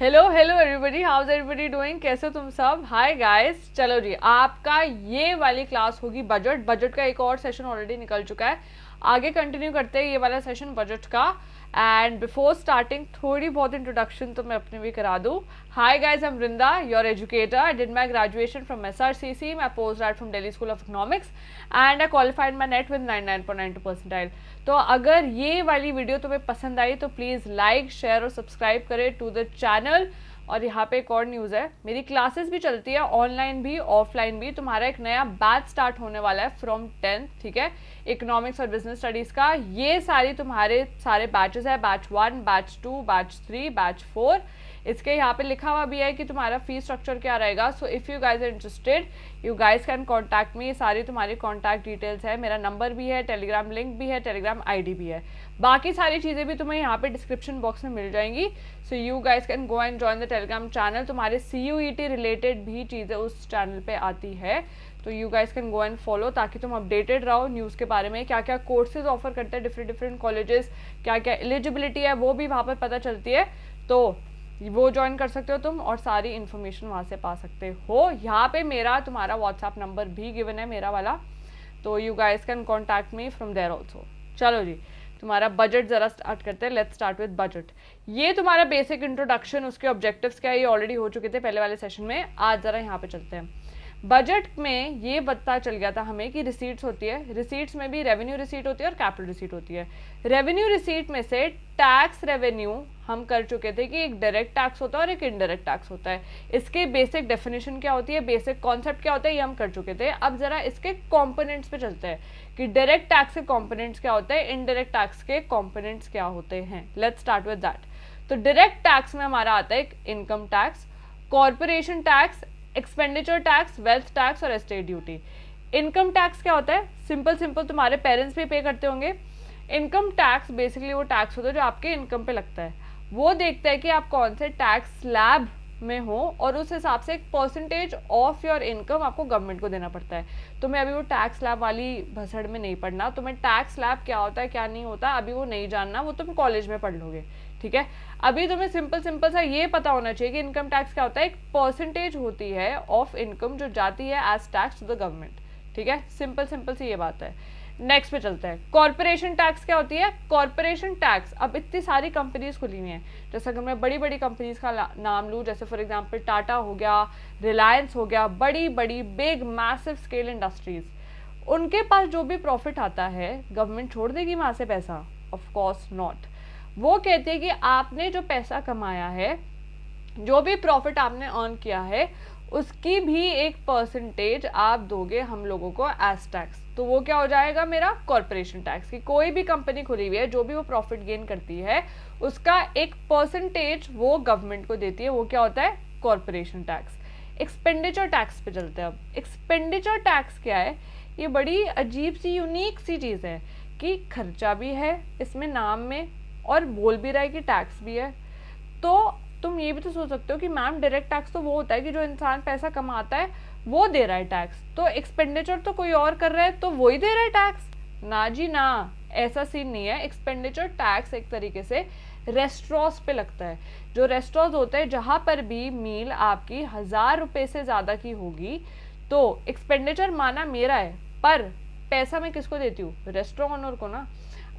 Hello hello everybody, how is everybody doing? कैसे हो तुम सब? हाय गाइस, चलो जी, आपका ये वाली क्लास होगी बजट का एक और सेशन ऑलरेडी निकल चुका है। आगे कंटिन्यू करते हैं ये वाला सेशन बजट का। एंड बिफोर स्टार्टिंग थोड़ी बहुत इंट्रोडक्शन तो मैं अपनी भी करा दूँ। Hi guys, I am Vrinda, your educator. I did my graduation from SRCC, my post grade from Delhi school of economics and I qualified my net with 99.92 percentile. तो अगर ये वाली वीडियो तुम्हें पसंद आई तो प्लीज़ लाइक, शेयर और subscribe करें to the channel. और यहाँ पे एक और न्यूज़ है, मेरी क्लासेस भी चलती है, ऑनलाइन भी ऑफलाइन भी। तुम्हारा एक नया बैच स्टार्ट होने वाला है फ्रॉम 10th, ठीक है, इकोनॉमिक्स और बिजनेस स्टडीज़ का। ये सारी तुम्हारे सारे बैचेस है, बैच 1, बैच 2, बैच 3, बैच 4। इसके यहाँ पे लिखा हुआ भी है कि तुम्हारा फीस स्ट्रक्चर क्या रहेगा। So if you guys are interested, you guys can contact me. सारी तुम्हारी कॉन्टैक्ट डिटेल्स है, मेरा नंबर भी है, टेलीग्राम लिंक भी है, टेलीग्राम आईडी भी है। बाकी सारी चीज़ें भी तुम्हें यहाँ पे डिस्क्रिप्शन बॉक्स में मिल जाएंगी। So you guys can go and join the Telegram channel. तुम्हारे CUET रिलेटेड भी चीज़ें उस चैनल पे आती है, तो you guys can go and follow, ताकि तुम अपडेटेड रहो न्यूज़ के बारे में। क्या क्या कोर्सेज ऑफर करते हैं डिफरेंट कॉलेजेस, क्या क्या एलिजिबिलिटी है वो भी वहाँ पर पता चलती है। तो वो ज्वाइन कर सकते हो तुम और सारी इन्फॉर्मेशन वहाँ से पा सकते हो। यहाँ पे मेरा तुम्हारा व्हाट्सएप नंबर भी गिवन है, मेरा वाला, तो you guys can contact me from there also. चलो जी, तुम्हारा बजट ज़रा स्टार्ट करते हैं। Let's start with budget. ये तुम्हारा बेसिक इंट्रोडक्शन, उसके ऑब्जेक्टिव्स क्या है, ये ऑलरेडी हो चुके थे पहले वाले सेशन में। आज ज़रा यहाँ पे चलते हैं। बजट में ये पता चल गया था हमें कि रिसीट्स होती है, रिसीट्स में भी रेवेन्यू रिसीट होती है और कैपिटल रिसीट होती है। रेवेन्यू रिसीट में से टैक्स रेवेन्यू हम कर चुके थे कि एक डायरेक्ट टैक्स होता है और एक इनडायरेक्ट टैक्स होता है। इसके बेसिक डेफिनेशन क्या होती है, बेसिक कॉन्सेप्ट क्या होता है, ये हम कर चुके थे। अब जरा इसके कॉम्पोनेंट्स पे चलते हैं कि डायरेक्ट टैक्स के कॉम्पोनेंट्स क्या होते हैं, इनडायरेक्ट टैक्स के कॉम्पोनेंट्स क्या होते हैं। Let's start with that. तो डायरेक्ट टैक्स में हमारा आता है income tax, corporation tax, expenditure tax, wealth tax और एस्टेट ड्यूटी। इनकम टैक्स क्या होता है, सिंपल तुम्हारे पेरेंट्स भी पे करते होंगे। इनकम टैक्स बेसिकली वो टैक्स होता है जो आपके इनकम पे लगता है। वो देखता है कि आप कौन से टैक्स स्लैब में हो और उस हिसाब से एक परसेंटेज ऑफ योर इनकम आपको गवर्नमेंट को देना पड़ता है। तो मैं अभी वो टैक्स स्लैब वाली भसड़ में नहीं पढ़ना, तुम्हें टैक्स स्लैब क्या होता है क्या नहीं होता अभी वो नहीं जानना, वो तुम कॉलेज में पढ़ लोगे, ठीक है। अभी तुम्हें सिंपल सा ये पता होना चाहिए कि इनकम टैक्स क्या होता है। एक परसेंटेज होती है ऑफ इनकम जो जाती है as tax to the government, ठीक है। सिंपल सी ये बात है। नेक्स्ट पे चलते हैं। कॉर्पोरेशन टैक्स क्या होती है? कॉर्पोरेशन टैक्स, अब इतनी सारी कंपनीज खुली हुई हैं, जैसे अगर मैं बड़ी बड़ी कंपनीज का नाम लूँ, जैसे फॉर एग्जांपल टाटा हो गया, रिलायंस हो गया, बड़ी बड़ी बिग मैसिव स्केल इंडस्ट्रीज, उनके पास जो भी प्रॉफिट आता है गवर्नमेंट छोड़ देगी वहाँ से पैसा? Of course not. वो कहते हैं कि आपने जो पैसा कमाया है, जो भी प्रॉफिट आपने अर्न किया है, उसकी भी एक परसेंटेज आप दोगे हम लोगों को एज टैक्स। तो वो क्या हो जाएगा मेरा? Corporation tax. की कोई भी कंपनी खुली हुई है, जो भी वो प्रॉफिट गेन करती है, उसका एक परसेंटेज वो गवर्नमेंट को देती है, वो क्या होता है? Corporation tax. एक्सपेंडिचर टैक्स पे चलते हैं अब। एक्सपेंडिचर टैक्स क्या है? ये बड़ी अजीब सी यूनिक सी चीज़ है कि खर्चा भी है इसमें नाम में और बोल भी रहा है कि टैक्स भी है। तो तुम ये भी तो सोच सकते हो कि मैम डायरेक्ट टैक्स तो वो होता है कि जो इंसान पैसा कमाता है वो दे रहा है टैक्स, तो एक्सपेंडिचर तो कोई और कर रहा है तो वो ही दे रहा है टैक्स। ना जी ना, ऐसा सीन नहीं है। एक्सपेंडिचर टैक्स एक तरीके से रेस्टोरेंट्स पे लगता है। जो रेस्टोरेंट्स होते हैं जहाँ पर भी मील आपकी 1000 रुपये से ज़्यादा की होगी, तो एक्सपेंडिचर माना मेरा है, पर पैसा मैं किसको देती हूँ? रेस्टोरेंट ओनर को ना।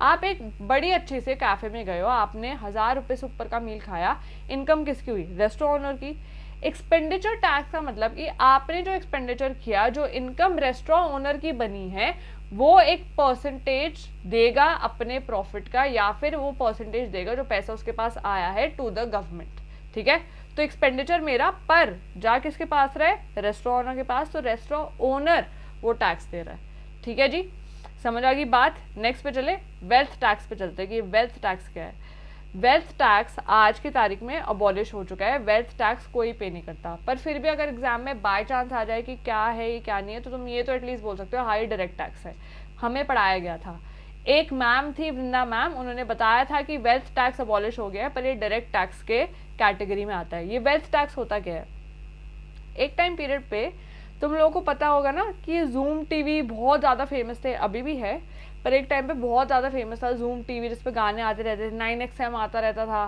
आप एक बड़ी अच्छे से कैफे में गए हो, आपने 1000 रुपये से ऊपर का मील खाया, इनकम किसकी हुई? रेस्टोरेंट ओनर की। एक्सपेंडिचर टैक्स का मतलब कि आपने जो एक्सपेंडिचर किया, जो इनकम रेस्टोरेंट ओनर की बनी है, वो एक परसेंटेज देगा अपने प्रॉफिट का, या फिर वो परसेंटेज देगा जो पैसा उसके पास आया है टू द गवर्नमेंट, ठीक है। तो एक्सपेंडिचर मेरा, पर जा किसके पास रहे? रेस्टोरेंट ओनर के पास। तो रेस्टोरेंट ओनर वो टैक्स दे रहा है, ठीक है जी। समझ आ गई बात? नेक्स्ट पे चले, वेल्थ टैक्स पे चलते हैं कि वेल्थ टैक्स क्या है। वेल्थ टैक्स आज की तारीख में अबॉलिश हो चुका है। वेल्थ टैक्स कोई पे नहीं करता, पर फिर भी अगर एग्जाम में बाय चांस आ जाए कि क्या है ये क्या नहीं है, तो तुम ये तो एटलीस्ट बोल सकते हो हाई डायरेक्ट टैक्स है। हमें पढ़ाया गया था, एक मैम थी वृंदा मैम, उन्होंने बताया था कि वेल्थ टैक्स अबॉलिश हो गया है, पर ये डायरेक्ट टैक्स के कैटेगरी में आता है। ये वेल्थ टैक्स होता क्या है? एक टाइम पीरियड पे तुम लोगों को पता होगा ना कि जूम टीवी बहुत ज़्यादा फेमस थे, अभी भी है, पर एक टाइम पे बहुत ज़्यादा फेमस था जूम टीवी, जिस पे गाने आते रहते थे, 9XM आता रहता था,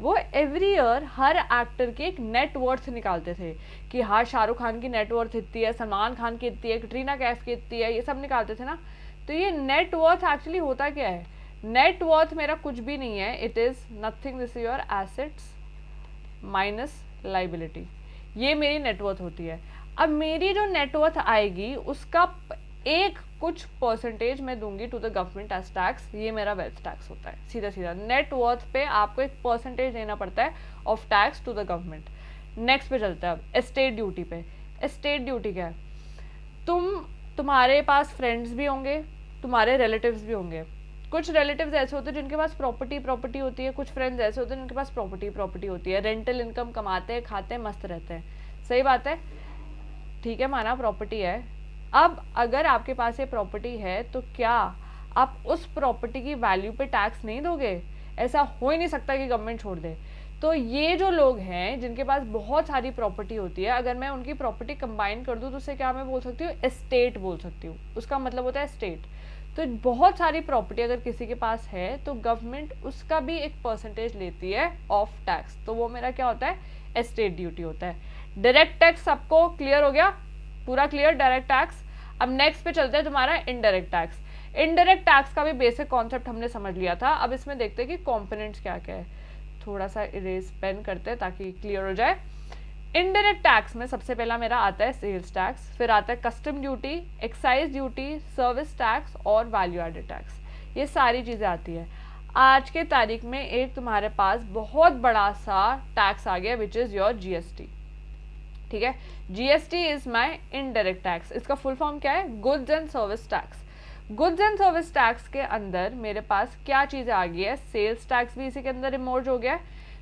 वो एवरी ईयर हर एक्टर की एक नेट वर्थ निकालते थे कि हाँ शाहरुख खान की नेट वर्थ इतनी है, सलमान खान की इतनी है, कटरीना कैफ की इतनी है, ये सब निकालते थे ना। तो ये नेट वर्थ एक्चुअली होता क्या है? नेट वर्थ मेरा कुछ भी नहीं है, it is nothing, this your assets minus liability, ये मेरी नेटवर्थ होती है। अब मेरी जो नेटवर्थ आएगी उसका एक कुछ परसेंटेज मैं दूंगी to the government as tax, ये मेरा वेल्थ टैक्स होता है। सीधा सीधा नेटवर्थ पे आपको एक परसेंटेज देना पड़ता है of tax to the government. Next पे चलते हैं अब एस्टेट ड्यूटी पे। एस्टेट ड्यूटी क्या है? तुम्हारे पास फ्रेंड्स भी होंगे, तुम्हारे रिलेटिव्स भी होंगे। कुछ रिलेटिव्स ऐसे होते हैं जिनके पास प्रॉपर्टी होती है, कुछ फ्रेंड्स ऐसे होते हैं जिनके पास प्रॉपर्टी होती है, रेंटल इनकम कमाते हैं, खाते हैं, मस्त रहते हैं। सही बात है, ठीक है, माना प्रॉपर्टी है। अब अगर आपके पास ये प्रॉपर्टी है तो क्या आप उस प्रॉपर्टी की वैल्यू पे टैक्स नहीं दोगे? ऐसा हो ही नहीं सकता कि गवर्नमेंट छोड़ दे। तो ये जो लोग हैं जिनके पास बहुत सारी प्रॉपर्टी होती है, अगर मैं उनकी प्रॉपर्टी कंबाइन कर दूं तो उसे क्या मैं बोल सकती हूँ? एस्टेट बोल सकती हूँ। उसका मतलब होता है एस्टेट। तो बहुत सारी प्रॉपर्टी अगर किसी के पास है तो गवर्नमेंट उसका भी एक परसेंटेज लेती है ऑफ टैक्स, तो वो मेरा क्या होता है? एस्टेट ड्यूटी होता है। डायरेक्ट टैक्स सबको क्लियर हो गया? पूरा क्लियर डायरेक्ट टैक्स। अब नेक्स्ट पे चलते हैं तुम्हारा इनडायरेक्ट टैक्स। इनडायरेक्ट टैक्स का भी बेसिक कॉन्सेप्ट हमने समझ लिया था। अब इसमें देखते हैं कि कॉम्पोनेंट्स क्या क्या है। थोड़ा सा इरेज पेन करते हैं ताकि क्लियर हो जाए। इनडायरेक्ट टैक्स में सबसे पहला मेरा आता है सेल्स टैक्स, फिर आता है custom duty, excise duty, service tax और वैल्यू एडेड टैक्स। ये सारी चीज़ें आती है। आज के तारीख में एक तुम्हारे पास बहुत बड़ा सा टैक्स आ गया विच इज़ योर जीएसटी। ठीक है, GST is my indirect tax. इसका फुल फॉर्म क्या है? Goods and service tax. Goods and service tax के अंदर मेरे पास क्या चीज़ें आ गई है? सेल्स टैक्स भी इसी के अंदर इमर्ज हो गया है,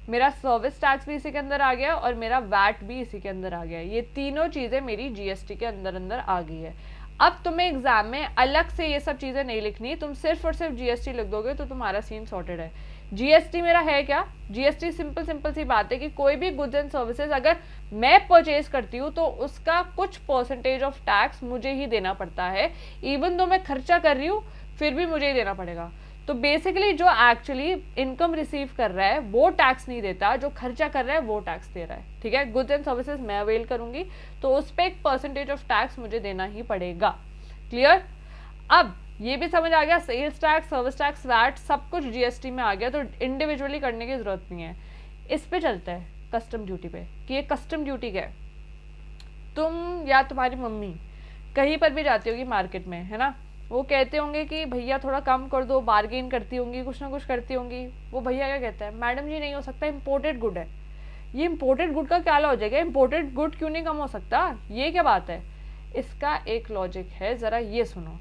मेरा सर्विस टैक्स भी इसी के अंदर आ गया और मेरा वैट भी इसी के अंदर आ गया। ये तीनों चीज़ें मेरी जीएसटी के अंदर अंदर आ गई है। अब तुम्हें एग्जाम में अलग से ये सब चीज़ें नहीं लिखनी, तुम सिर्फ और सिर्फ जीएसटी लिख दोगे तो तुम्हारा सीन सॉर्टेड है। जीएसटी मेरा है क्या? जीएसटी सिंपल सी बात है कि कोई भी गुड्स एंड सर्विसेज अगर मैं परचेज करती हूँ तो उसका कुछ परसेंटेज ऑफ टैक्स मुझे ही देना पड़ता है। इवन दो मैं खर्चा कर रही हूँ फिर भी मुझे ही देना पड़ेगा। तो बेसिकली जो एक्चुअली इनकम रिसीव कर रहा है वो टैक्स नहीं देता, जो खर्चा कर रहा है वो टैक्स दे रहा है। ठीक है, गुड्स एंड सर्विसेज मैं अवेल करूंगी तो उस पर एक परसेंटेज ऑफ टैक्स मुझे देना ही पड़ेगा। क्लियर? अब ये भी समझ आ गया, sales tax, service tax, VAT सब कुछ जीएसटी में आ गया, तो इंडिविजुअली करने की जरूरत नहीं है। इस पे चलता है कस्टम ड्यूटी पे कि ये कस्टम ड्यूटी क्या है। तुम या तुम्हारी मम्मी कहीं पर भी जाती होगी मार्केट में, है ना, वो कहते होंगे कि भैया थोड़ा कम कर दो, बार्गेन करती होंगी, कुछ ना कुछ करती होंगी। वो भैया क्या कहता है? मैडम जी नहीं हो सकता, इम्पोर्टेड गुड है। ये इम्पोर्टेड गुड का क्या लॉ हो जाएगा? इम्पोर्टेड गुड क्यों नहीं कम हो सकता? ये क्या बात है? इसका एक लॉजिक है, जरा ये सुनो।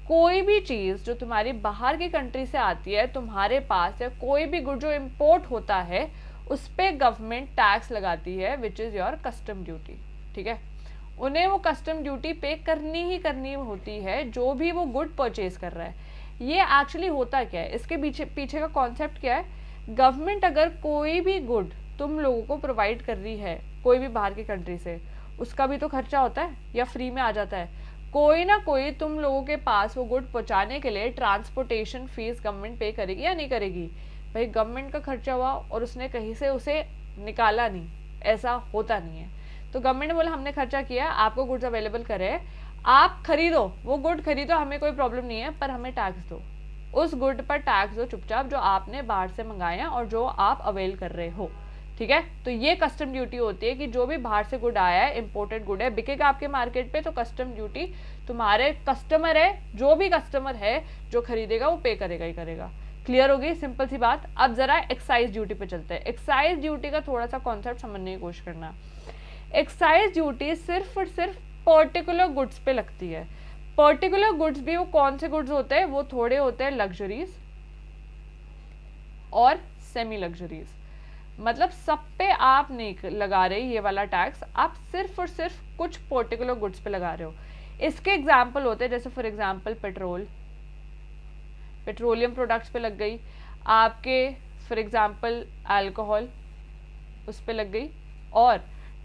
कोई भी चीज़ जो तुम्हारी बाहर की कंट्री से आती है तुम्हारे पास, या कोई भी गुड जो इम्पोर्ट होता है उस पर गवर्नमेंट टैक्स लगाती है which is your custom duty. ठीक है, उन्हें वो कस्टम ड्यूटी पे करनी ही करनी होती है जो भी वो गुड परचेज कर रहा है। ये एक्चुअली होता क्या है, इसके पीछे का कॉन्सेप्ट क्या है? गवर्नमेंट अगर कोई भी गुड तुम लोगों को प्रोवाइड कर रही है कोई भी बाहर की कंट्री से, उसका भी तो खर्चा होता है या फ्री में आ जाता है? कोई ना कोई तुम लोगों के पास वो गुड पहुंचाने के लिए ट्रांसपोर्टेशन फीस गवर्नमेंट पे करेगी या नहीं करेगी? भाई गवर्नमेंट का खर्चा हुआ और उसने कहीं से उसे निकाला नहीं, ऐसा होता नहीं है। तो गवर्नमेंट ने बोला हमने खर्चा किया, आपको गुड्स अवेलेबल करे, आप खरीदो, वो गुड खरीदो, हमें कोई प्रॉब्लम नहीं है, पर हमें टैक्स दो। उस गुड पर टैक्स दो चुपचाप जो आपने बाहर से मंगाया और जो आप अवेल कर रहे हो। ठीक है, तो ये कस्टम ड्यूटी होती है कि जो भी बाहर से गुड आया है, इंपोर्टेड गुड है, बिकेगा आपके मार्केट पे, तो कस्टम ड्यूटी तुम्हारे कस्टमर है, जो भी कस्टमर है जो खरीदेगा वो पे करेगा ही करेगा। क्लियर हो गई? सिंपल सी बात। अब जरा एक्साइज ड्यूटी पे चलते हैं। एक्साइज ड्यूटी का थोड़ा सा कॉन्सेप्ट समझने की कोशिश करना। एक्साइज ड्यूटी सिर्फ और सिर्फ पर्टिकुलर गुड्स पे लगती है। पर्टिकुलर गुड्स भी वो कौन से गुड्स होते हैं? वो थोड़े होते हैं लग्जरीज और सेमी लग्जरीज। मतलब सब पे आप नहीं लगा रहे ये वाला टैक्स, आप सिर्फ और सिर्फ कुछ पर्टिकुलर गुड्स पे लगा रहे हो। इसके एग्जाम्पल होते हैं जैसे for example petrol, petroleum products पे लग गई आपके, फॉर एग्जाम्पल अल्कोहल उस पे लग गई, और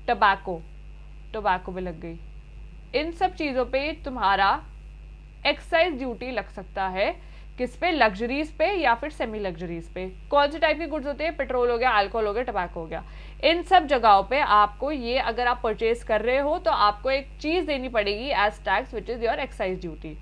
टोबैको पे लग गई। इन सब चीज़ों पे तुम्हारा एक्साइज ड्यूटी लग सकता है किस पे, लग्जरीज पे या फिर सेमी लग्जरीज पे। कौन से टाइप की गुड्स होते हैं, पेट्रोल हो गया, अल्कोहल हो गया, टबैको हो गया, इन सब जगहों पे आपको ये अगर आप परचेज कर रहे हो तो आपको एक चीज देनी पड़ेगी as tax, which is your excise duty.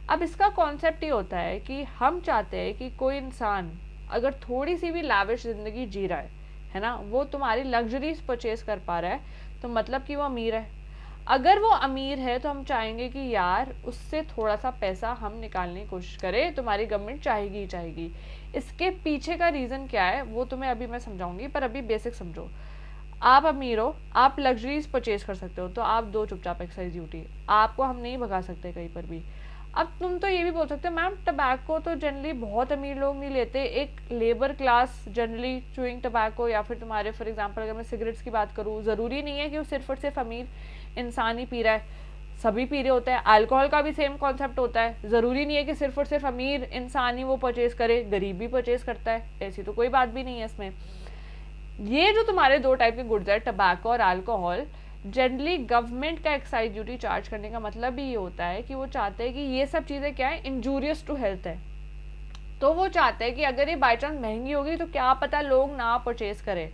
अब इसका कॉन्सेप्ट ये होता है कि हम चाहते हैं कि कोई इंसान अगर थोड़ी सी भी लाविश जिंदगी जी रहा है ना, वो तुम्हारी लग्जरीज परचेज कर पा रहा है तो मतलब कि वो अमीर है। अगर वो अमीर है तो हम चाहेंगे कि यार उससे थोड़ा सा पैसा हम निकालने की कोशिश करें, तुम्हारी गवर्नमेंट चाहेगी ही चाहेगी। इसके पीछे का रीज़न क्या है वो तुम्हें अभी मैं समझाऊंगी, पर अभी बेसिक समझो। आप अमीर हो, आप लग्जरीज परचेज कर सकते हो, तो आप दो चुपचाप एक्साइज ड्यूटी, आपको हम नहीं भगा सकते कहीं पर भी। अब तुम तो ये भी बोल सकते हो मैम टबैको तो जनरली बहुत अमीर लोग नहीं लेते, एक labour class generally chewing tobacco, या फिर तुम्हारे फॉर एग्जांपल अगर मैं सिगरेट्स की बात करूँ, ज़रूरी नहीं है कि वो सिर्फ और सिर्फ अमीर इंसान ही पी रहा है, सभी पी रहे होते हैं। अल्कोहल का भी सेम कॉन्सेप्ट होता है, ज़रूरी नहीं है कि सिर्फ और सिर्फ अमीर इंसान ही वो परचेज करे, गरीब भी परचेज करता है, ऐसी तो कोई बात भी नहीं है इसमें। ये जो तुम्हारे दो टाइप के गुड्स है, टबैको और अल्कोहल, जनरली गवर्नमेंट का एक्साइज ड्यूटी चार्ज करने का मतलब भी ये होता है कि वो चाहते हैं कि ये सब चीज़ें क्या है, इंजूरियस टू हेल्थ है। तो वो चाहते हैं कि अगर ये बाई चांस महंगी होगी तो क्या पता लोग ना परचेज करें,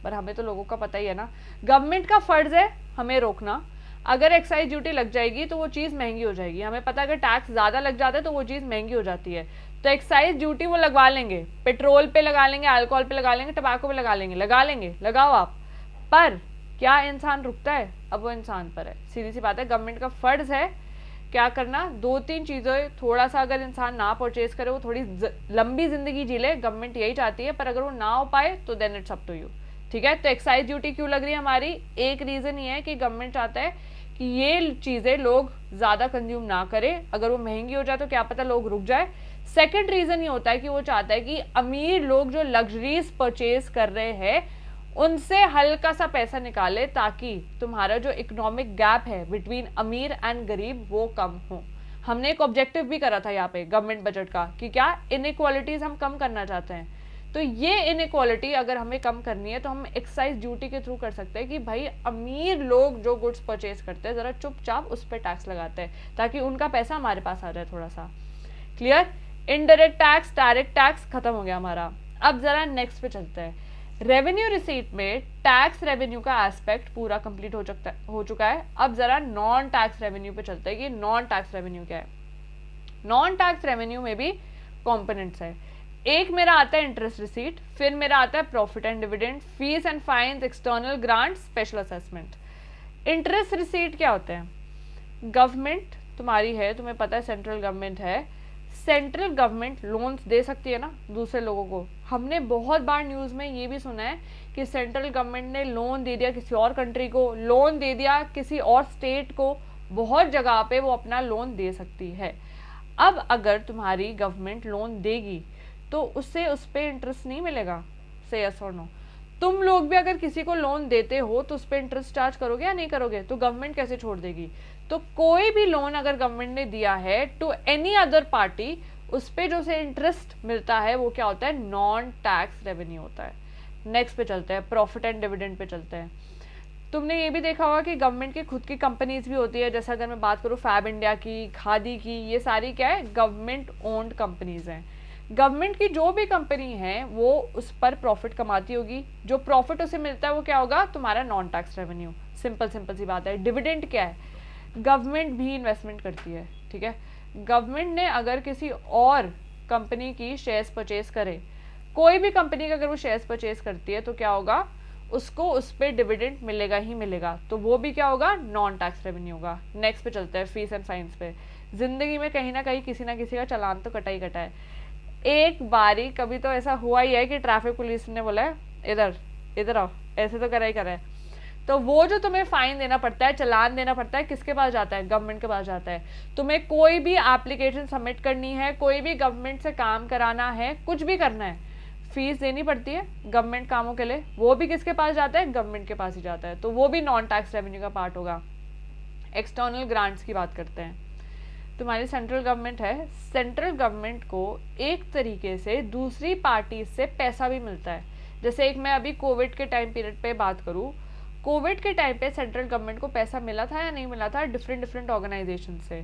पर हमें तो लोगों का पता ही है ना, गवर्नमेंट का फर्ज है हमें रोकना। अगर एक्साइज ड्यूटी लग जाएगी तो वो चीज़ महंगी हो जाएगी, हमें पता है अगर टैक्स ज़्यादा लग जाता है तो वो चीज़ महंगी हो जाती है, तो एक्साइज ड्यूटी वो लगवा लेंगे, पेट्रोल पे लगा लेंगे, अल्कोहल पे लगा लेंगे, टबैको पे लगा लेंगे, लगाओ आप। पर क्या इंसान रुकता है? अब वो इंसान पर है, सीधी सी बात है। गवर्नमेंट का फर्ज है क्या करना, दो तीन चीज़ें, थोड़ा सा अगर इंसान ना परचेज करे, वो थोड़ी लंबी जिंदगी जी ले, गवर्नमेंट यही चाहती है, पर अगर वो ना हो पाए तो then it's up to you. ठीक है, तो एक्साइज ड्यूटी क्यों लग रही है हमारी, एक रीज़न ये है कि गवर्नमेंट चाहता है कि ये चीज़ें लोग ज़्यादा कंज्यूम ना करें, अगर वो महंगी हो जाए तो क्या पता लोग रुक जाए। सेकंड रीज़न ये होता है कि वो चाहता है कि अमीर लोग जो लग्जरीज परचेज कर रहे हैं उनसे हल्का सा पैसा निकाले, ताकि तुम्हारा जो इकोनॉमिक गैप है बिटवीन अमीर एंड गरीब वो कम हो। हमने एक ऑब्जेक्टिव भी करा था यहाँ पे गवर्नमेंट बजट का कि क्या इनइक्वालिटीज हम कम करना चाहते हैं, तो ये इनइक्वालिटी अगर हमें कम करनी है तो हम एक्साइज ड्यूटी के थ्रू कर सकते हैं कि भाई अमीर लोग जो गुड्स परचेज करते हैं ज़रा चुपचाप उस पर टैक्स लगाते हैं, ताकि उनका पैसा हमारे पास आ जाए थोड़ा सा। Clear? Indirect tax, direct tax खत्म हो गया हमारा। अब ज़रा नेक्स्ट पे चलते हैं। रेवेन्यू रिसीट में टैक्स रेवेन्यू का एस्पेक्ट पूरा कंप्लीट हो चुका है। अब जरा नॉन टैक्स रेवेन्यू पे चलते हैं कि नॉन टैक्स रेवेन्यू क्या है। नॉन टैक्स रेवेन्यू में भी कॉम्पोनेंट्स है। एक मेरा आता है इंटरेस्ट रिसीट, फिर मेरा आता है profit and dividend, fees and fines, external grant, special assessment. Interest receipt क्या होते हैं? गवर्नमेंट तुम्हारी है, तुम्हें पता है सेंट्रल गवर्नमेंट है, सेंट्रल गवर्नमेंट लोन्स दे सकती है ना दूसरे लोगों को। हमने बहुत बार न्यूज़ में ये भी सुना है कि सेंट्रल गवर्नमेंट ने लोन दे दिया किसी और कंट्री को, लोन दे दिया किसी और स्टेट को, बहुत जगह पे वो अपना लोन दे सकती है। अब अगर तुम्हारी गवर्नमेंट लोन देगी तो उससे उस पर इंटरेस्ट नहीं मिलेगा, से यस और नो। तुम लोग भी अगर किसी को लोन देते हो तो उस पर इंटरेस्ट चार्ज करोगे या नहीं करोगे? तो गवर्नमेंट कैसे छोड़ देगी? तो कोई भी लोन अगर गवर्नमेंट ने दिया है टू एनी अदर पार्टी, उस पर जो से इंटरेस्ट मिलता है वो क्या होता है? नॉन टैक्स रेवेन्यू होता है। नेक्स्ट पे चलते हैं, प्रॉफिट एंड डिविडेंड पे चलते हैं। तुमने ये भी देखा होगा कि गवर्नमेंट की खुद की कंपनीज भी होती है, जैसे अगर मैं बात करूँ फैब इंडिया की, खादी की, ये सारी क्या है? गवर्नमेंट ओन्ड कंपनीज हैं। गवर्नमेंट की जो भी कंपनी है वो उस पर प्रॉफिट कमाती होगी, जो प्रॉफिट उसे मिलता है वो क्या होगा? तुम्हारा नॉन टैक्स रेवेन्यू। सिंपल सी बात है। डिविडेंड क्या है? गवर्नमेंट भी इन्वेस्टमेंट करती है, ठीक है। गवर्नमेंट ने अगर किसी और कंपनी की शेयर्स परचेज करे, कोई भी कंपनी का अगर वो शेयर्स परचेज करती है तो क्या होगा? उसको उस पर डिविडेंड मिलेगा ही मिलेगा, तो वो भी क्या होगा? नॉन टैक्स रेवेन्यू होगा। नेक्स्ट पे चलते हैं, फीस एंड फाइन्स पे। जिंदगी में कहीं ना कहीं किसी ना किसी का चालान तो कटा ही कटा है। एक बारी कभी तो ऐसा हुआ ही है कि ट्रैफिक पुलिस ने बोला है इधर इधर आओ, ऐसे तो करा ही करा है, तो वो जो तुम्हें फाइन देना पड़ता है, चालान देना पड़ता है, किसके पास जाता है? गवर्नमेंट के पास जाता है। तुम्हें कोई भी एप्लीकेशन सबमिट करनी है, कोई भी गवर्नमेंट से काम कराना है, कुछ भी करना है, फीस देनी पड़ती है गवर्नमेंट कामों के लिए, वो भी किसके पास जाता है? गवर्नमेंट के पास ही जाता है, तो वो भी नॉन टैक्स रेवेन्यू का पार्ट होगा। एक्सटर्नल ग्रांट्स की बात करते हैं। तुम्हारी सेंट्रल गवर्नमेंट है, सेंट्रल गवर्नमेंट को एक तरीके से दूसरी पार्टी से पैसा भी मिलता है। जैसे एक मैं अभी कोविड के टाइम पीरियड पे बात करूँ, कोविड के टाइम पे सेंट्रल गवर्नमेंट को पैसा मिला था या नहीं मिला था? डिफरेंट ऑर्गेनाइजेशन से।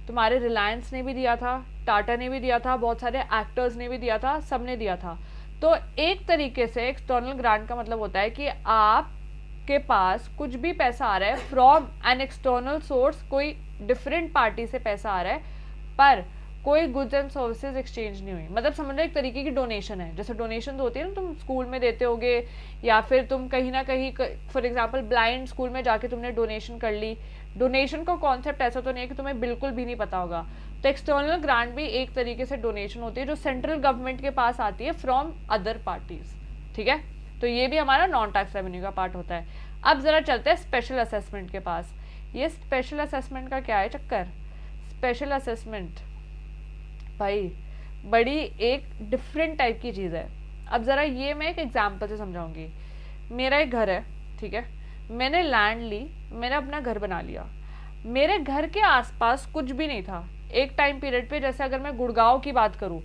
तुम्हारे रिलायंस ने भी दिया था, टाटा ने भी दिया था, बहुत सारे एक्टर्स ने भी दिया था, सबने दिया था। तो एक तरीके से एक्सटर्नल ग्रांट का मतलब होता है कि आपके पास कुछ भी पैसा आ रहा है फ्रॉम एन एक्सटर्नल सोर्स, कोई डिफरेंट पार्टी से पैसा आ रहा है, पर कोई गुड्स एंड सर्विसेज एक्सचेंज नहीं हुई। मतलब समझ लो एक तरीके की डोनेशन है, जैसे डोनेशन होती है ना, तुम स्कूल में देते होगे या फिर तुम कहीं ना कहीं, फॉर एग्जांपल ब्लाइंड स्कूल में जाके तुमने डोनेशन कर ली। डोनेशन का कॉन्सेप्ट ऐसा तो नहीं है कि तुम्हें बिल्कुल भी नहीं पता होगा। तो एक्सटर्नल ग्रांट भी एक तरीके से डोनेशन होती है जो सेंट्रल गवर्नमेंट के पास आती है फ्रॉम अदर पार्टीज, ठीक है। तो ये भी हमारा नॉन टैक्स रेवेन्यू का पार्ट होता है। अब जरा चलते हैं स्पेशल असेसमेंट के पास। ये स्पेशल असेसमेंट का क्या है चक्कर? स्पेशल असेसमेंट भाई बड़ी एक डिफरेंट टाइप की चीज़ है। अब ज़रा ये मैं एक एग्जांपल से समझाऊंगी। मेरा एक घर है, ठीक है, मैंने लैंड ली, मैंने अपना घर बना लिया। मेरे घर के आसपास कुछ भी नहीं था एक टाइम पीरियड पे। जैसे अगर मैं गुड़गांव की बात करूँ,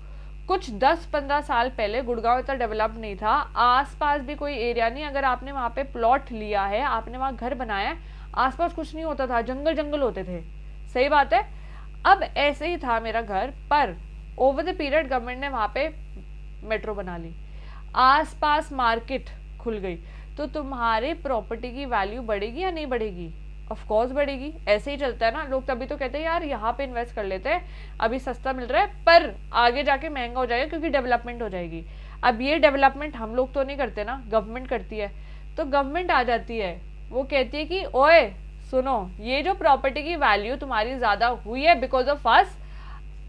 कुछ 10-15 साल पहले गुड़गांव इतना डेवलप नहीं था, आसपास भी कोई एरिया नहीं। अगर आपने वहाँ पे प्लॉट लिया है, आपने वहाँ घर बनाया है, आसपास कुछ नहीं होता था, जंगल जंगल होते थे, सही बात है। अब ऐसे ही था मेरा घर, पर ओवर द पीरियड गवर्नमेंट ने वहाँ पे मेट्रो बना ली, आसपास मार्केट खुल गई, तो तुम्हारे प्रॉपर्टी की वैल्यू बढ़ेगी या नहीं बढ़ेगी? ऑफ कोर्स बढ़ेगी। ऐसे ही चलता है ना, लोग तभी तो कहते हैं यार यहाँ पे इन्वेस्ट कर लेते हैं, अभी सस्ता मिल रहा है, पर आगे जाके महंगा हो जाएगा क्योंकि डेवलपमेंट हो जाएगी। अब ये डेवलपमेंट हम लोग तो नहीं करते ना, गवर्नमेंट करती है। तो गवर्नमेंट आ जाती है, वो कहती है कि ओए सुनो, ये जो प्रॉपर्टी की वैल्यू तुम्हारी ज्यादा हुई है बिकॉज ऑफ अस,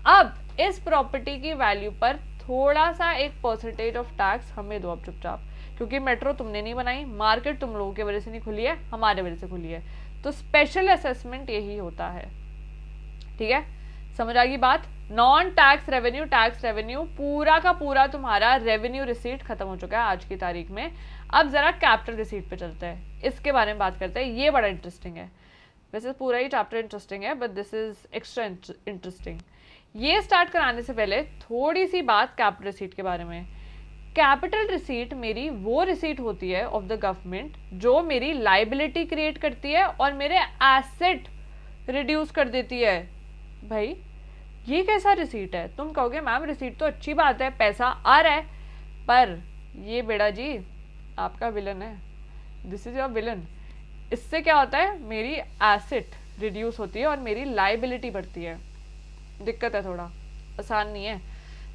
अब इस प्रॉपर्टी की वैल्यू पर थोड़ा सा एक परसेंटेज ऑफ टैक्स हमें दो अब चुपचाप, क्योंकि मेट्रो तुमने नहीं बनाई, मार्केट तुम लोगों की वजह से नहीं खुली है, हमारे वजह से खुली है। तो स्पेशल असेसमेंट यही होता है, ठीक है, समझ आ गई बात। Non tax revenue, tax revenue, पूरा का पूरा तुम्हारा रेवेन्यू रिसीट खत्म हो चुका है आज की तारीख में। अब जरा कैपिटल रिसीट पे चलते हैं, इसके बारे में बात करते हैं। ये बड़ा इंटरेस्टिंग है, वैसे पूरा ही चैप्टर इंटरेस्टिंग है, but this is extra interesting. ये स्टार्ट कराने से पहले थोड़ी सी बात कैपिटल रिसीट के बारे में। कैपिटल रिसीट मेरी वो रिसीट होती है ऑफ द गवर्नमेंट जो मेरी लाइबिलिटी क्रिएट करती है और मेरे एसेट रिड्यूस कर देती है। भाई ये कैसा रिसीट है? तुम कहोगे मैम रिसीट तो अच्छी बात है, पैसा आ रहा है, पर ये बेड़ा जी आपका विलन है, दिस इज योर विलन। इससे क्या होता है, मेरी एसेट रिड्यूस होती है और मेरी लाइबिलिटी बढ़ती है। दिक्कत है, थोड़ा आसान नहीं है,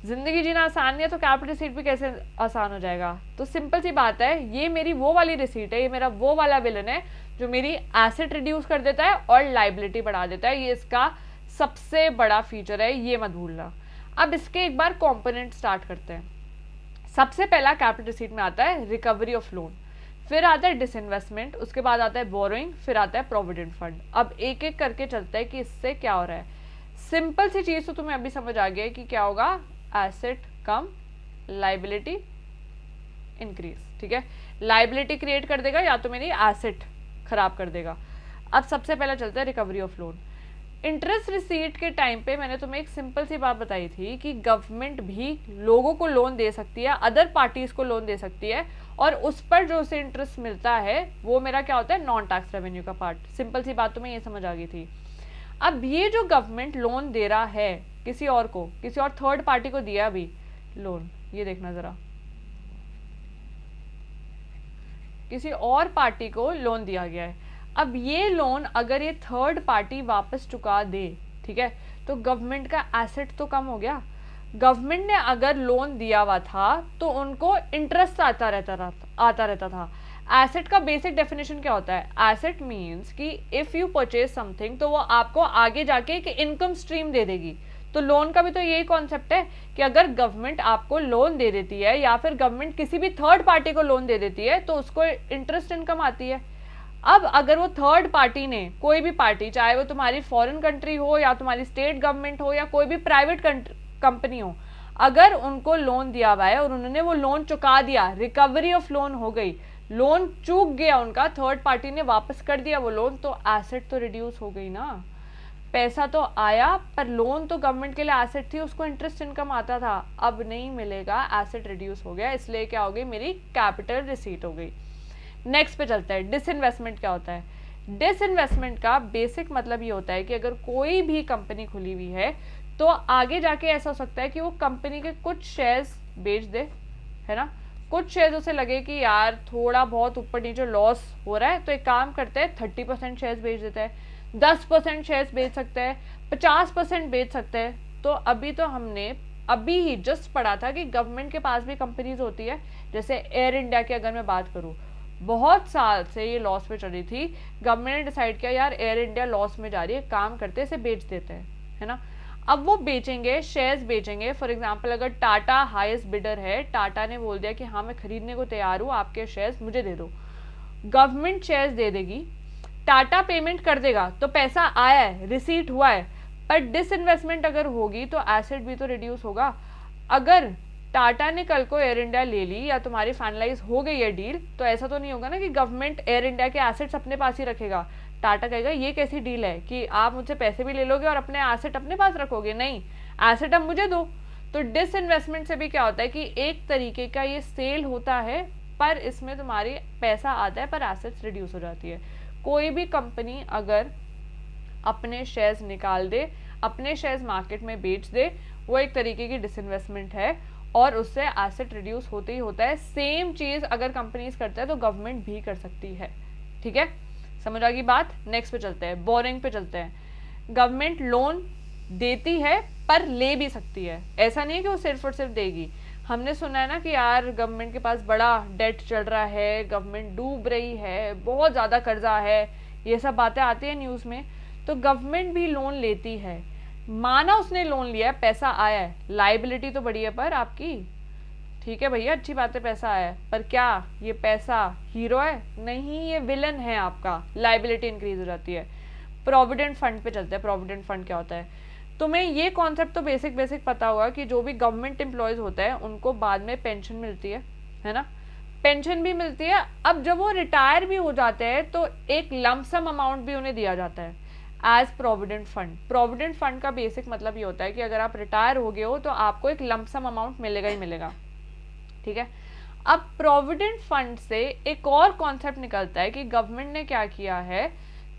जिंदगी जीना आसान नहीं है, तो कैपिटल रिसीट भी कैसे आसान हो जाएगा? तो सिंपल सी बात है, ये मेरी वो वाली रिसीट है, ये मेरा वो वाला विलन है जो मेरी एसेट रिड्यूस कर देता है और लाइबिलिटी बढ़ा देता है। ये इसका सबसे बड़ा फीचर है, ये मत भूलना। अब इसके एक बार कॉम्पोनेंट स्टार्ट करते हैं। सबसे पहला कैपिटल रिसीट में आता है रिकवरी ऑफ लोन, फिर आता है डिसइन्वेस्टमेंट, उसके बाद आता है बोरोइंग, फिर आता है प्रोविडेंट फंड। अब एक एक करके चलते हैं कि इससे क्या हो रहा है। सिंपल सी चीज तो तुम्हें अभी समझ आ गया है कि क्या होगा, एसेट कम, लाइबिलिटी इंक्रीज, ठीक है। लाइबिलिटी क्रिएट कर देगा या तो मेरी एसेट खराब कर देगा। अब सबसे पहले चलता है recovery of loan. Interest receipt के टाइम पे मैंने तुम्हें एक सिंपल सी बात बताई थी कि गवर्नमेंट भी लोगों को लोन दे सकती है, अदर पार्टीज को लोन दे सकती है, और उस पर जो उसे इंटरेस्ट मिलता है वो मेरा क्या होता है, नॉन टैक्स रेवेन्यू का पार्ट। सिंपल सी बात तुम्हें ये समझ आ गई थी। अब ये जो गवर्नमेंट लोन दे रहा है किसी और को, किसी और थर्ड पार्टी को दिया अभी लोन, ये देखना जरा, किसी और पार्टी को लोन दिया गया है। अब ये लोन अगर ये थर्ड पार्टी वापस चुका दे, ठीक है, तो गवर्नमेंट का एसेट तो कम हो गया। गवर्नमेंट ने अगर लोन दिया हुआ था तो उनको इंटरेस्ट आता रहता था। एसेट का बेसिक डेफिनेशन क्या होता है? एसेट मींस कि इफ यू परचेज समथिंग तो वो आपको आगे जाके एक इनकम स्ट्रीम दे देगी। तो लोन का भी तो यही कॉन्सेप्ट है कि अगर गवर्नमेंट आपको लोन दे देती है या फिर गवर्नमेंट किसी भी थर्ड पार्टी को लोन दे देती है तो उसको इंटरेस्ट इनकम आती है। अब अगर वो थर्ड पार्टी ने, कोई भी पार्टी, चाहे वो तुम्हारी फॉरेन कंट्री हो या तुम्हारी स्टेट गवर्नमेंट हो या कोई भी प्राइवेट कंपनी हो, अगर उनको लोन दिया हुआ है और उन्होंने वो लोन चुका दिया, रिकवरी ऑफ लोन हो गई, लोन चूक गया उनका, थर्ड पार्टी ने वापस कर दिया वो लोन, तो एसेट तो रिड्यूस हो गई ना। पैसा तो आया पर लोन तो गवर्नमेंट के लिए एसेट थी, उसको इंटरेस्ट इनकम आता था, अब नहीं मिलेगा, एसेट रिड्यूस हो गया, इसलिए क्या हो गई, मेरी कैपिटल रिसीट हो गई। नेक्स्ट पे चलता है डिसइन्वेस्टमेंट। क्या होता है डिसइन्वेस्टमेंट का बेसिक मतलब ये होता है कि अगर कोई भी कंपनी खुली हुई है तो आगे जाके ऐसा हो सकता है कि वो कंपनी के कुछ शेयर्स बेच दे, है ना। कुछ शेयर्स उसे लगे कि यार थोड़ा बहुत ऊपर नीचे लॉस हो रहा है, तो एक काम करते हैं 30% शेयर्स बेच देते हैं, 10% शेयर्स बेच सकते हैं, 50% बेच सकते हैं। तो अभी तो हमने अभी ही जस्ट पढ़ा था कि गवर्नमेंट के पास भी कंपनीज होती है, जैसे एयर इंडिया की अगर मैं बात करूँ, बहुत साल से ये लॉस में चल रही थी। गवर्नमेंट ने डिसाइड किया यार एयर इंडिया लॉस में जा रही है, काम करते इसे बेच देते हैं, है ना। अब वो बेचेंगे, शेयर्स बेचेंगे। फॉर एग्जांपल अगर टाटा हाईएस्ट बिडर है, टाटा ने बोल दिया कि हाँ मैं खरीदने को तैयार हूँ, आपके शेयर्स मुझे दे दो, गवर्नमेंट शेयर्स दे देगी, टाटा पेमेंट कर देगा, तो पैसा आया है, रिसीट हुआ है। पर डिसइन्वेस्टमेंट अगर होगी तो एसेट भी तो रिड्यूस होगा। अगर टाटा ने कल को एयर इंडिया ले ली या तुम्हारी फाइनलाइज हो गई है डील, तो ऐसा तो नहीं होगा ना कि गवर्नमेंट एयर इंडिया के एसेट्स अपने पास ही रखेगा। टाटा कहेगा ये कैसी डील है कि आप मुझसे पैसे भी ले लोगे और अपने एसेट अपने पास रखोगे, नहीं, एसेट अब मुझे दो। तो डिसइन्वेस्टमेंट से भी क्या होता है कि एक तरीके का ये सेल होता है, पर इसमें तुम्हारी पैसा आता है पर एसेट्स रिड्यूस हो जाती है। कोई भी कंपनी अगर अपने शेयर्स निकाल दे, अपने शेयर्स मार्केट में बेच दे, वो एक तरीके की डिसइन्वेस्टमेंट है और उससे एसेट रिड्यूस होते ही होता है। सेम चीज अगर कंपनीज करते हैं तो गवर्नमेंट भी कर सकती है, ठीक है, समझ आ गई बात। नेक्स्ट पे चलते हैं, बोरिंग पे चलते हैं। गवर्नमेंट लोन देती है पर ले भी सकती है, ऐसा नहीं है कि वो सिर्फ और सिर्फ देगी। हमने सुना है ना कि यार गवर्नमेंट के पास बड़ा डेट चल रहा है, गवर्नमेंट डूब रही है, बहुत ज़्यादा कर्जा है, ये सब बातें आती है न्यूज़ में। तो गवर्नमेंट भी लोन लेती है, माना उसने लोन लिया है, पैसा आया है, लाइबिलिटी तो बढ़ी है पर आपकी, ठीक है भैया अच्छी बात है पैसा आया है, पर क्या ये पैसा हीरो है? नहीं, ये विलन है आपका, लाइबिलिटी इंक्रीज हो जाती है। प्रोविडेंट फंड पे चलते हैं। प्रोविडेंट फंड क्या होता है? तुम्हें ये कॉन्सेप्ट तो बेसिक बेसिक पता होगा कि जो भी गवर्नमेंट एम्प्लॉयज होते हैं उनको बाद में पेंशन मिलती है ना, पेंशन भी मिलती है। अब जब वो रिटायर भी हो जाते हैं तो एक लमसम अमाउंट भी उन्हें दिया जाता है as provident fund. Provident fund का बेसिक मतलब ये होता है कि अगर आप रिटायर हो गए हो तो आपको एक लमसम अमाउंट मिलेगा ही मिलेगा, ठीक है। अब प्रोविडेंट फंड से एक और कॉन्सेप्ट निकलता है कि गवर्नमेंट ने क्या किया है,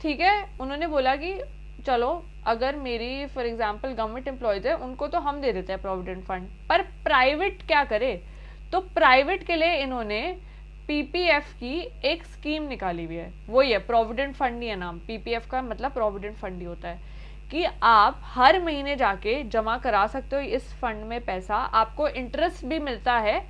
ठीक है, उन्होंने बोला कि चलो अगर मेरी फॉर एग्जांपल गवर्नमेंट एम्प्लॉयज है उनको तो हम दे देते हैं प्रोविडेंट फंड, पर प्राइवेट क्या करे? तो प्राइवेट के लिए इन्होंने पीपीएफ की एक स्कीम निकाली हुई है, वही है प्रोविडेंट फंड ही है नाम, पीपीएफ का मतलब प्रोविडेंट फंड ही होता है कि आप हर महीने जाके जमा करा सकते हो इस फंड में पैसा, आपको इंटरेस्ट भी मिलता है,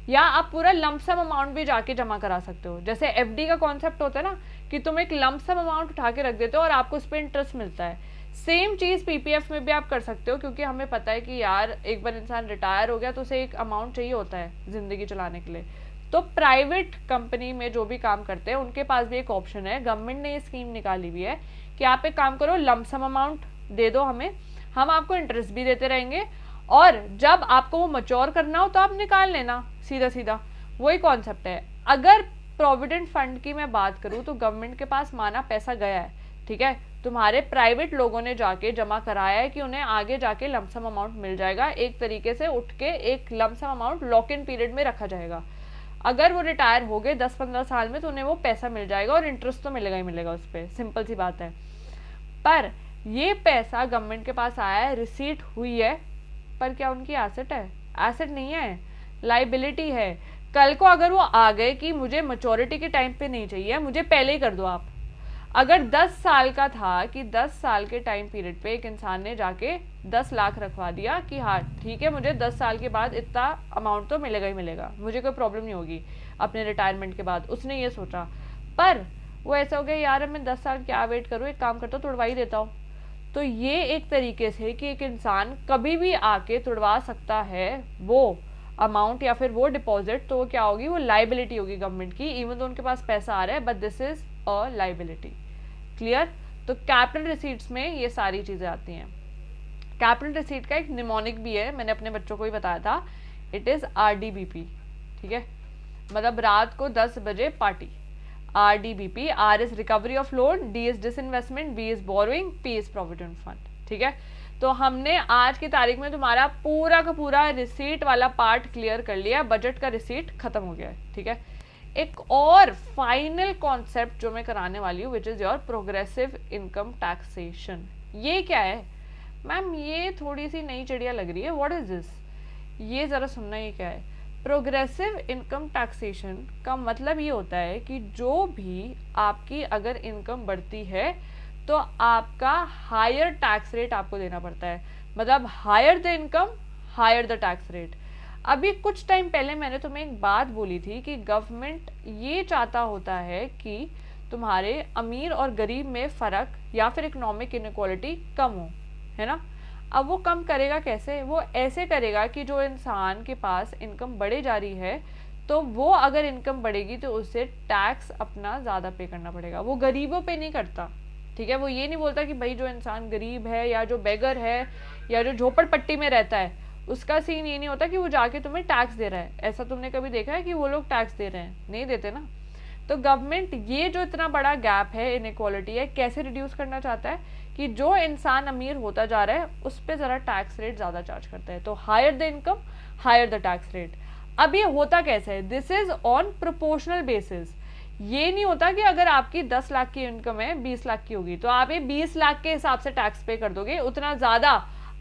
या आप पूरा लमसम अमाउंट भी जाके जमा करा सकते हो। जैसे एफडी का कॉन्सेप्ट होता है ना कि तुम एक लमसम अमाउंट उठा के रख देते हो और आपको उस पर इंटरेस्ट मिलता है, सेम चीज पीपीएफ में भी आप कर सकते हो, क्योंकि हमें पता है कि यार एक बार इंसान रिटायर हो गया तो उसे एक अमाउंट चाहिए होता है जिंदगी चलाने के लिए। तो प्राइवेट कंपनी में जो भी काम करते हैं उनके पास भी एक ऑप्शन है, गवर्नमेंट ने ये स्कीम निकाली हुई है कि आप एक काम करो, लमसम अमाउंट दे दो हमें, हम आपको इंटरेस्ट भी देते रहेंगे, और जब आपको वो मैच्योर करना हो तो आप निकाल लेना, सीधा सीधा वही कॉन्सेप्ट है। अगर प्रोविडेंट फंड की मैं बात करूं तो गवर्नमेंट के पास माना पैसा गया है, ठीक है, तुम्हारे प्राइवेट लोगों ने जाके जमा कराया है कि उन्हें आगे जाके लमसम अमाउंट मिल जाएगा, एक तरीके से उठ के एक lump sum amount lock in period में रखा जाएगा। अगर वो रिटायर हो गए 10-15 साल में तो उन्हें वो पैसा मिल जाएगा और इंटरेस्ट तो मिलेगा ही मिलेगा उस पर, सिंपल सी बात है। पर ये पैसा गवर्नमेंट के पास आया है, रिसीट हुई है, पर क्या उनकी एसेट है? एसेट नहीं है, लाइबिलिटी है। कल को अगर वो आ गए कि मुझे मैच्योरिटी के टाइम पे नहीं चाहिए, मुझे पहले ही कर दो आप, अगर 10 साल का था कि 10 साल के टाइम पीरियड पे एक इंसान ने जाके 10 लाख रखवा दिया कि हाँ ठीक है मुझे 10 साल के बाद इतना अमाउंट तो मिलेगा ही मिलेगा, मुझे कोई प्रॉब्लम नहीं होगी अपने रिटायरमेंट के बाद, उसने ये सोचा। पर वो ऐसा हो गया यार मैं 10 साल क्या वेट करूँ, एक काम करता हूँ तुड़वा ही देता हूँ। तो ये एक तरीके से कि एक इंसान कभी भी आके तुड़वा सकता है वो अमाउंट या फिर वो डिपॉजिट, तो वो क्या होगी, वो लाइबिलिटी होगी गवर्नमेंट की, इवन तो उनके पास पैसा आ रहा है, but this is a liability. Clear? तो कैपिटल रिसीट्स में ये सारी चीजें आती हैं। कैपिटल रिसीट का एक निमोनिक भी है, मैंने अपने बच्चों को ही बताया था, इट इज आरडीबीपी, ठीक है, मतलब रात को 10 बजे party. RDBP, R is recovery of loan, D is disinvestment, B is borrowing, P is provident fund, ठीक है। तो हमने आज की तारीख में तुम्हारा पूरा का पूरा रिसीट वाला पार्ट क्लियर कर लिया, बजट का रिसीट खत्म हो गया है, ठीक है। एक और फाइनल कॉन्सेप्ट जो मैं कराने वाली हूँ, विच is your progressive income taxation. ये क्या है मैम? ये थोड़ी सी नई चिड़िया लग रही है, व्हाट इज दिस? ये जरा सुनना, ये क्या है? प्रोग्रेसिव इनकम टैक्सेशन का मतलब ये होता है कि जो भी आपकी अगर इनकम बढ़ती है तो आपका हायर टैक्स रेट आपको देना पड़ता है। मतलब higher the income higher the tax rate. अभी कुछ टाइम पहले मैंने तुम्हें एक बात बोली थी कि गवर्नमेंट ये चाहता होता है कि तुम्हारे अमीर और गरीब में फ़र्क या फिर इकोनॉमिक इनक्वालिटी कम हो, है ना? अब वो कम करेगा कैसे? वो ऐसे करेगा कि जो इंसान के पास इनकम बढ़े जा रही है तो वो अगर इनकम बढ़ेगी तो उसे टैक्स अपना ज़्यादा पे करना पड़ेगा। वो गरीबों पे नहीं करता, ठीक है? वो ये नहीं बोलता कि भाई जो इंसान गरीब है या जो बेगर है या जो झोपड़पट्टी में रहता है, उसका सीन ये नहीं होता कि वो जाके तुम्हें टैक्स दे रहा है। ऐसा तुमने कभी देखा है कि वो लोग टैक्स दे रहे हैं? नहीं देते ना। तो गवर्नमेंट ये जो इतना बड़ा गैप है, इनइक्वालिटी है, कैसे रिड्यूस करना चाहता है कि जो इंसान अमीर होता जा रहा है उस पर ज़रा टैक्स रेट ज़्यादा चार्ज करता है। तो higher the income higher the tax rate. अब ये होता कैसे है? This is on proportional basis. ये नहीं होता कि अगर आपकी 10 लाख की इनकम है 20 लाख की होगी तो आप ये 20 लाख के हिसाब से टैक्स पे कर दोगे, उतना ज़्यादा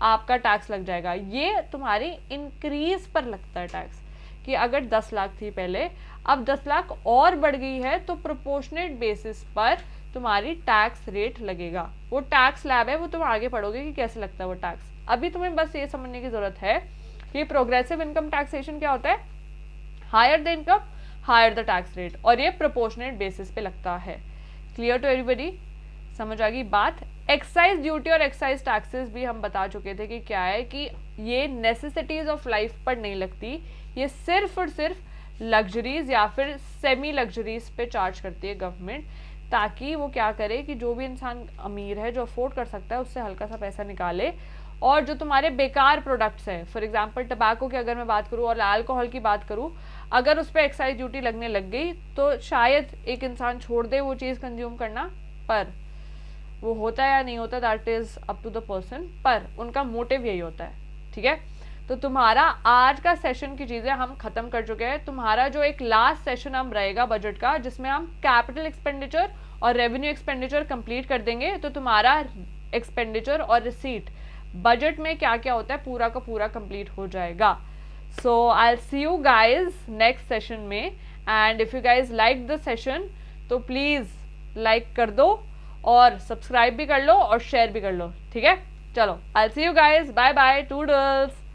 आपका टैक्स लग जाएगा। ये तुम्हारी इंक्रीज पर लगता है टैक्स, कि अगर 10 लाख थी पहले, अब 10 लाख और बढ़ गई है तो प्रोपोर्शनेट बेसिस पर तुम्हारी टैक्स रेट लगेगा। वो टैक्स लैब है, वो तुम आगे पढ़ोगे कि कैसे लगता है वो टैक्स। अभी तुम्हें बस ये समझने की जरूरत है कि प्रोग्रेसिव इनकम टैक्सेशन क्या होता है। Higher the income higher the tax rate, और ये प्रोपोर्शनेट बेसिस पे लगता है। Clear to everybody? समझ आ गई बात? एक्साइज ड्यूटी और एक्साइज टैक्सेस भी हम बता चुके थे कि क्या है, कि ये नेसेसिटीज ऑफ लाइफ पर नहीं लगती, ये सिर्फ और सिर्फ लग्जरीज या फिर सेमी लग्जरीज पे चार्ज करती है गवर्नमेंट, ताकि वो क्या करे कि जो भी इंसान अमीर है, जो अफोर्ड कर सकता है, उससे हल्का सा पैसा निकाले। और जो तुम्हारे बेकार प्रोडक्ट्स हैं, फॉर एग्जांपल टबैको की अगर मैं बात करूँ और अल्कोहल की बात करूँ, अगर उस पर एक्साइज ड्यूटी लगने लग गई तो शायद एक इंसान छोड़ दे वो चीज़ कंज्यूम करना, पर वो होता है या नहीं होता that is up to the person, पर उनका मोटिव यही होता है। ठीक है, तो तुम्हारा आज का सेशन की चीज़ें हम ख़त्म कर चुके हैं। तुम्हारा जो एक लास्ट सेशन हम रहेगा बजट का, जिसमें हम कैपिटल एक्सपेंडिचर और रेवेन्यू एक्सपेंडिचर कंप्लीट कर देंगे। तो तुम्हारा एक्सपेंडिचर और रिसीट बजट में क्या क्या होता है पूरा का पूरा कंप्लीट हो जाएगा। So I will see you guys next session में, and if you guys like the session तो प्लीज़ लाइक कर दो और सब्सक्राइब भी कर लो और शेयर भी कर लो। ठीक है, चलो I will see you guys, bye bye, toodles.